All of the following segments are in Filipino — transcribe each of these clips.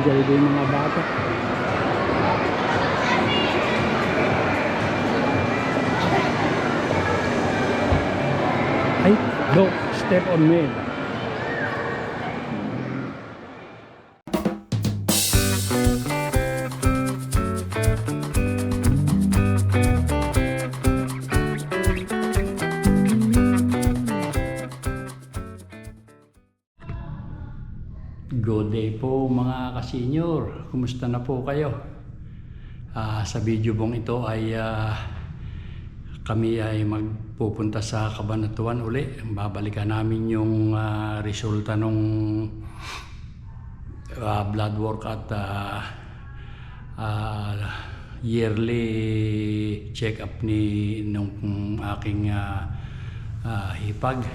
nag-enjoy din mga bata. Ay, don't step on me. Good day po mga ka-senior. Kumusta na po kayo? Sa video pong ito ay kami ay magpupunta sa Cabanatuan uli. Babalikan namin yung resulta ng blood work at yearly check-up nung aking hipag.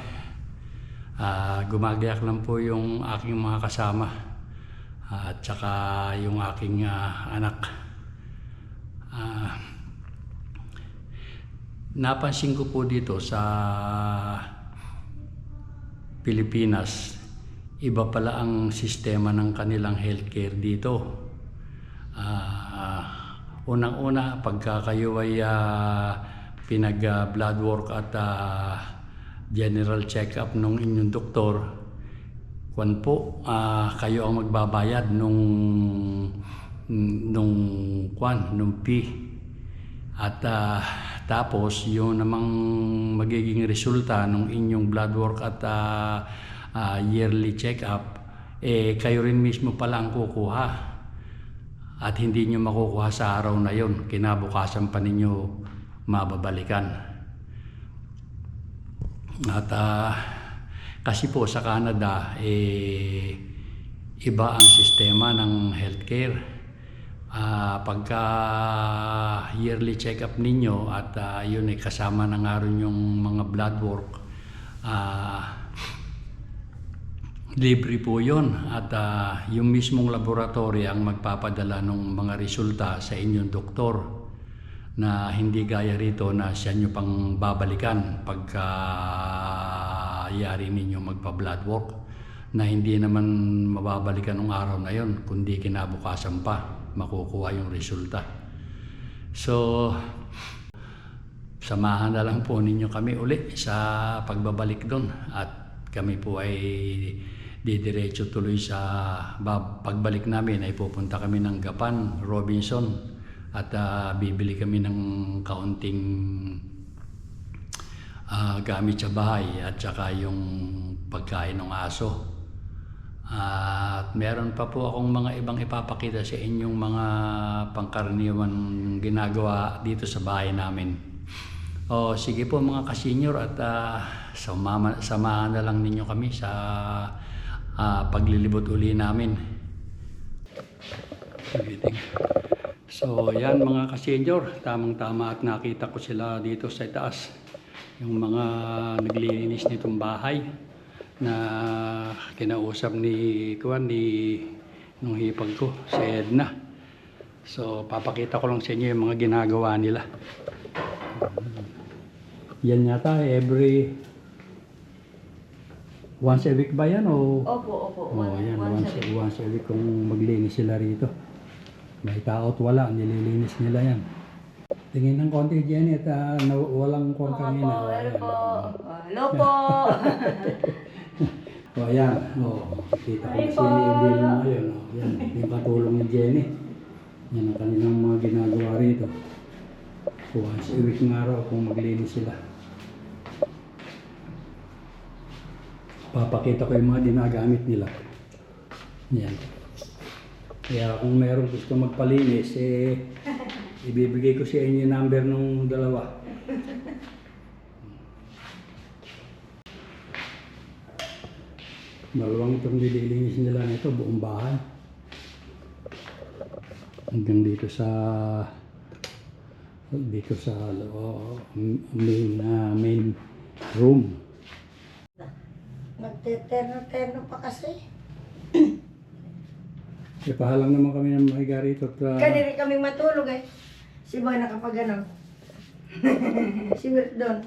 Gumagayak lang po yung aking mga kasama at saka yung aking anak. Napansin ko po dito sa Pilipinas, iba pala ang sistema ng kanilang healthcare dito. Unang-una, pagka kayo ay pinag blood work at general check-up ng inyong doktor, kayo ang magbabayad nung fee. At tapos yung namang magiging resulta ng inyong blood work at yearly check-up, kayo rin mismo pala ang kukuha. At hindi nyo makukuha sa araw na yon, kinabukasan pa ninyo mababalikan. At kasi po sa Canada iba ang sistema ng healthcare. Pagka yearly check-up ninyo at yun ay kasama na nga rin yung mga blood work, libre po yun. At yung mismong laboratory ang magpapadala ng mga resulta sa inyong doktor, na hindi gaya rito na siya nyo pang babalikan pagka yari ninyo magpa-blood work, na hindi naman mababalikan ng araw na yon, kundi kinabukasan pa makukuha yung resulta. So, samahan na lang po ninyo kami uli sa pagbabalik doon, at kami po ay didiretso tuloy sa pagbalik namin ay pupunta kami ng Gapan, Robinson, at bibili kami ng kaunting gamit sa bahay at saka yung pagkain ng aso. At meron pa po akong mga ibang ipapakita sa inyong mga pangkaraniwan ginagawa dito sa bahay namin. Sige po mga ka-senior, at samahan na lang ninyo kami sa paglilibot uli namin. So yan mga ka-senior, tamang-tama at nakita ko sila dito sa itaas, yung mga naglilinis nitong bahay na kinausap nung hipag ko, si Edna. So papakita ko lang sa inyo yung mga ginagawa nila. Yan yata once a week ba yan o? Opo. Yan, once a week kung maglinis sila rito. May tao at wala, nililinis nila yan. Tingin ng konti, Jenny, at walang kong kanina. Hello po. Ayan. Kita ko si Edil na ngayon. Yan, yung katulong ni Jenny. Yan ang kanilang mga ginagawa rito. Once a week nga raw kung maglinis sila. Papakita ko yung mga ginagamit nila. Yan. Kaya kung mayroong gusto magpalinis, ibibigay ko sa inyo yung number ng dalawa. Dalawang itong nililinis nila nito, buong bahay. Hanggang dito sa main room. Magteterno-terno pa kasi. Ipahalang naman kami ng mahiga rito. Kanina kami matulog eh. Si Boy nakapagano. Si Will doon.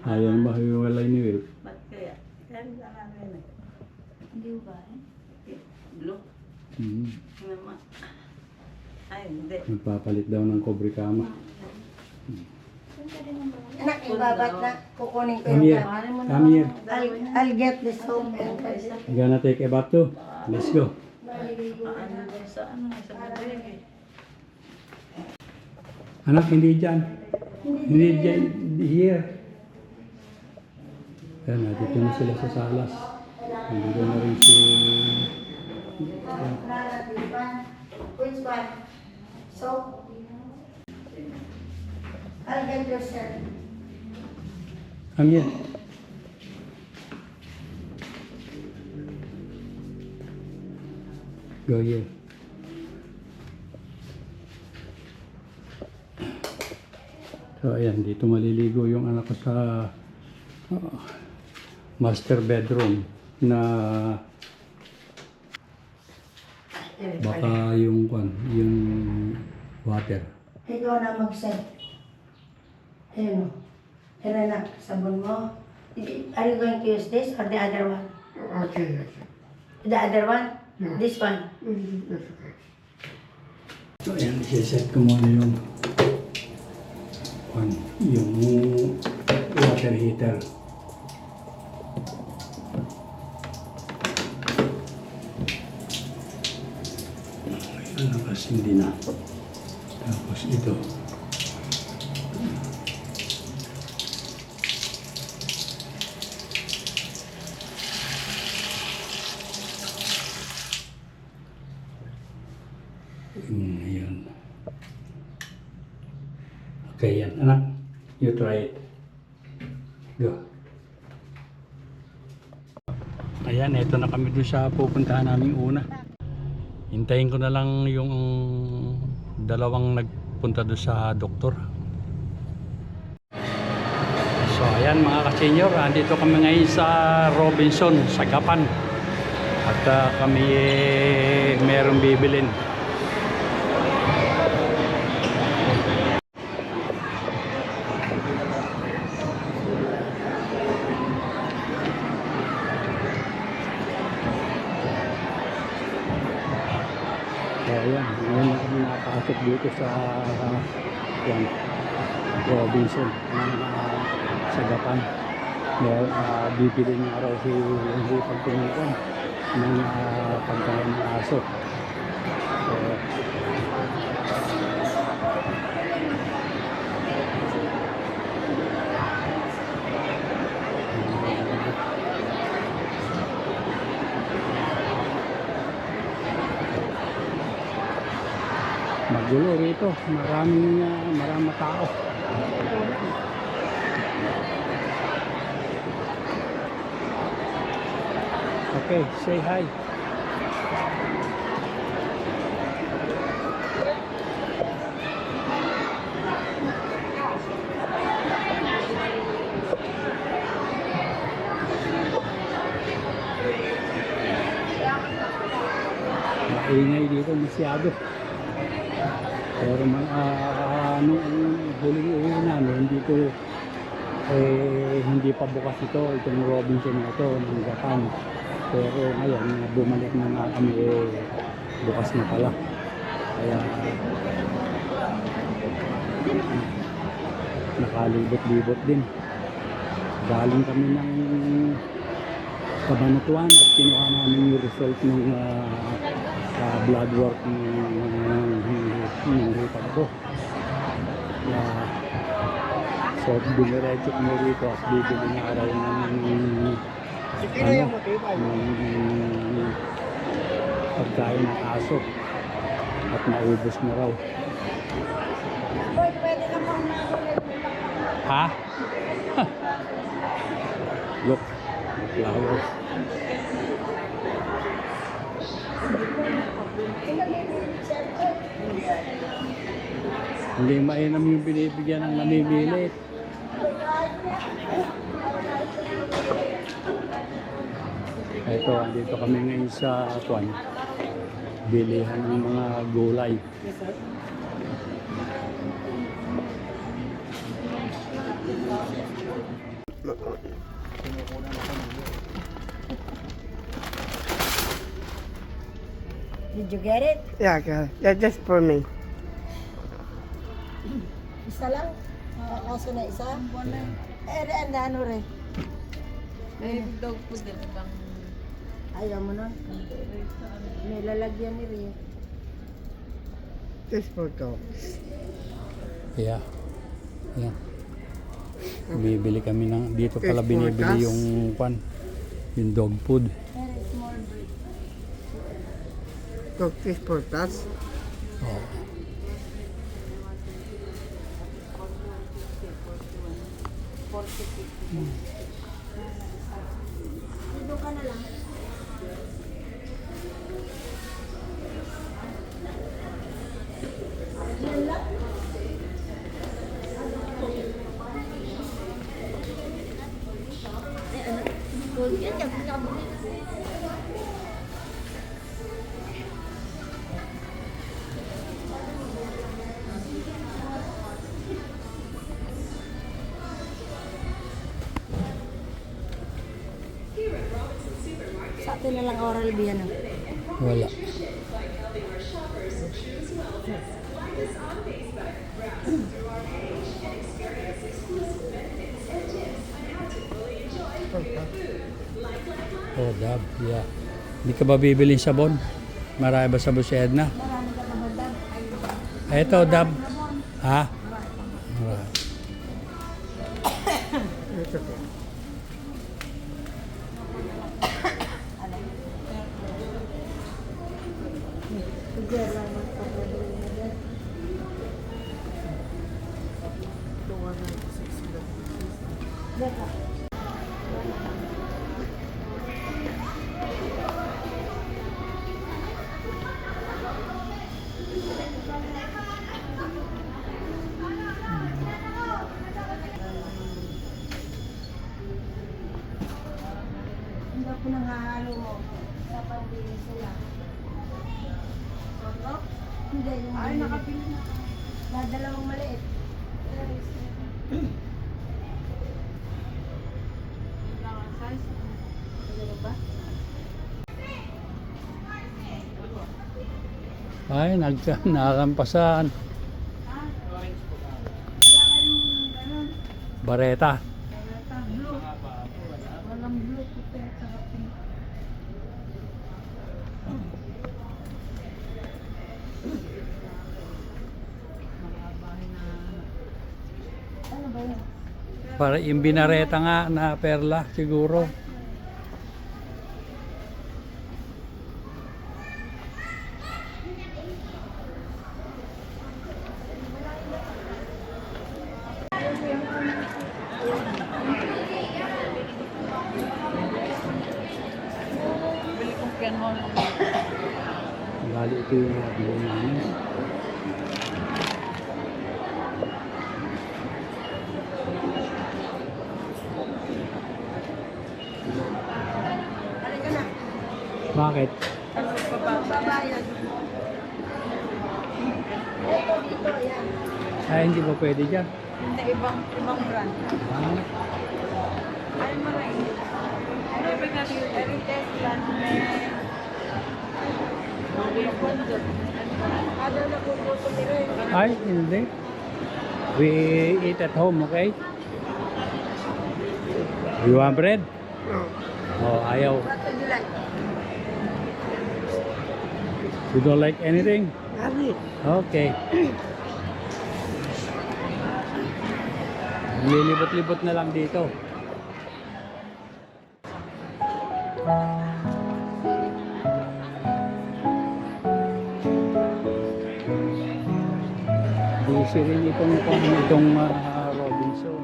Ayaw ba hiwalay ni Will? Ba't kaya? Kaya namin eh. Hindi ba eh? Blue? Naman. Ay, hindi. Magpapalit daw ng kobre kama. Anak, ibabat na. Kukunin ko Come yung here. kama. Come here. I'll get this home. You gonna take a bath too? Let's go. Sa ano, sa bibig. Anak, hindi dyan. Hindi dyan. Here. Ayan, dito na sila sa salas. Nandito na rin si... Which one? So, I'll get your shirt. Come here. Go here. So ayan, dito maliligo yung anak ko sa master bedroom na baka yung water. Ikaw na mag-set. Ayun o. Ayun na, sabon mo. Are you going to use this or the other one? Okay. The other one? Yeah. This one? That's okay. So ayan, isa-set ko muna yung water heater. Ayan, kasi hindi na. Tapos ito. Ayan. Okay, yan. Anak, you try it. Go. Ayan, ito na kami doon sa pupuntahan namin una. Hintayin ko na lang yung dalawang nagpunta doon sa doktor. So ayan mga ka-senior, andito kami ngayon sa Robinson, sa Gapan. At kami merong bibilin. So ayan, ngayon na kami nakapasok dito sa Robinson sa Gapan. Bibili niya raw si Henry pagtungkol ng pagkain ng aso. So, magulo rito, maraming tao. Okay, say hi. Maingay dito masyado. Pero nung huling uwi namin, hindi pa bukas itong Robinson na ito ng Gapan. Pero ngayon, bumalik na nga kami, bukas na pala. Kaya nakalibot-libot din. Galing kami ng Cabanatuan at kinuha namin yung result ng blood work ng ripag ko. So, dumiretso kami rito at bibili na araw ng pagkain ng aso at naubos na raw. Ha? Look, the flowers. Hindi mainam yung binibigyan ng namimilit. Ito, dito kami ngayon sa bilihan ng mga gulay. Did you get it? Yeah, okay. Yeah, just for me. Isa lang? Kaso na isa? And ano rin? May dog food din bang Ayaw mo nun? May lalagyan ni Ria. Just for dogs. Yeah. Yeah. Bibili kami ng dito pala Fish binibili forecast. yung dog food. Very small breed. Dog fish for plus. Oh. Dito ka na lang. Yan lang? Sa atin na lang Oral B ano? Wala. Oh, Dab. Yeah. Hindi ka ba bibili sabon? Marami ba sabon si Edna? Marami ka pa ba dam? Ito, Dab. Ha? Marami. It's okay. Kuya lang magpapagaling na dyan. Deka. Hindi po nang hahalo mo sa pandili sila. Sono? Hindi, yung ay, nakapili na. Dadalawang maliit. Ano ba? Ay, nakakampasan. Wala kayong ganun. Bareta. Blue. Walang blue, puti at saka pink. Ano ba yun? Para yung binareta nga na perla siguro. bili kong piano lang. Lalo ito yung nabili namin. Halika na. Bakit? Babayad. Ito dito, yan. Ay, hindi ba pwede dyan? Hindi, ibang brand. Ah, Ay, marami. Ano ba natin yung heritage brand Ano na puputo ni Ray? ay, hindi. We eat at home, okay? You want bread? No. Oh, ayaw. What would you like? You don't like anything? Abi. Okay. Lilibot-libot na lang dito. Busy rin itong Robinson.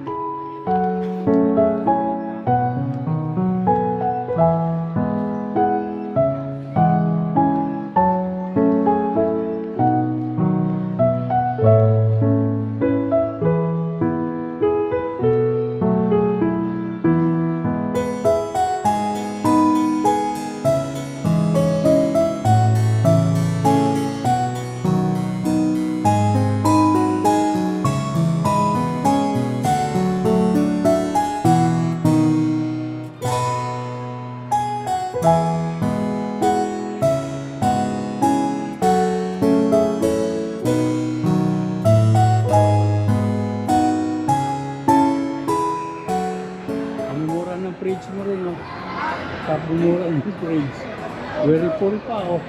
Very full pa, oh.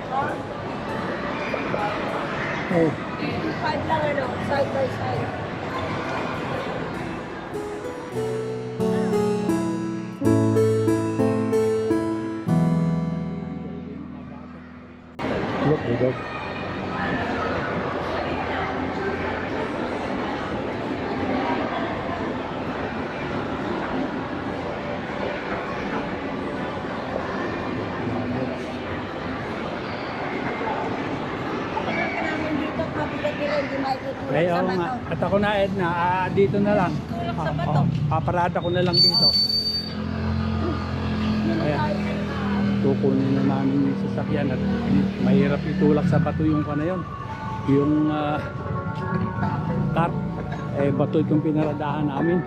Oh. 5 lang ano, side by side. Look at that. Namin dito, mabigat nila, hindi makikitulog Ay, sa oo bato. nga. At ako na, Edna, dito na lang. Tulog sa bato. Paparada ko na lang dito. Ayan. Kukunin na namin yung sasakyan at mahirap itulak sa bato yung na yun. Yung cart, bato itong pinaradahan namin.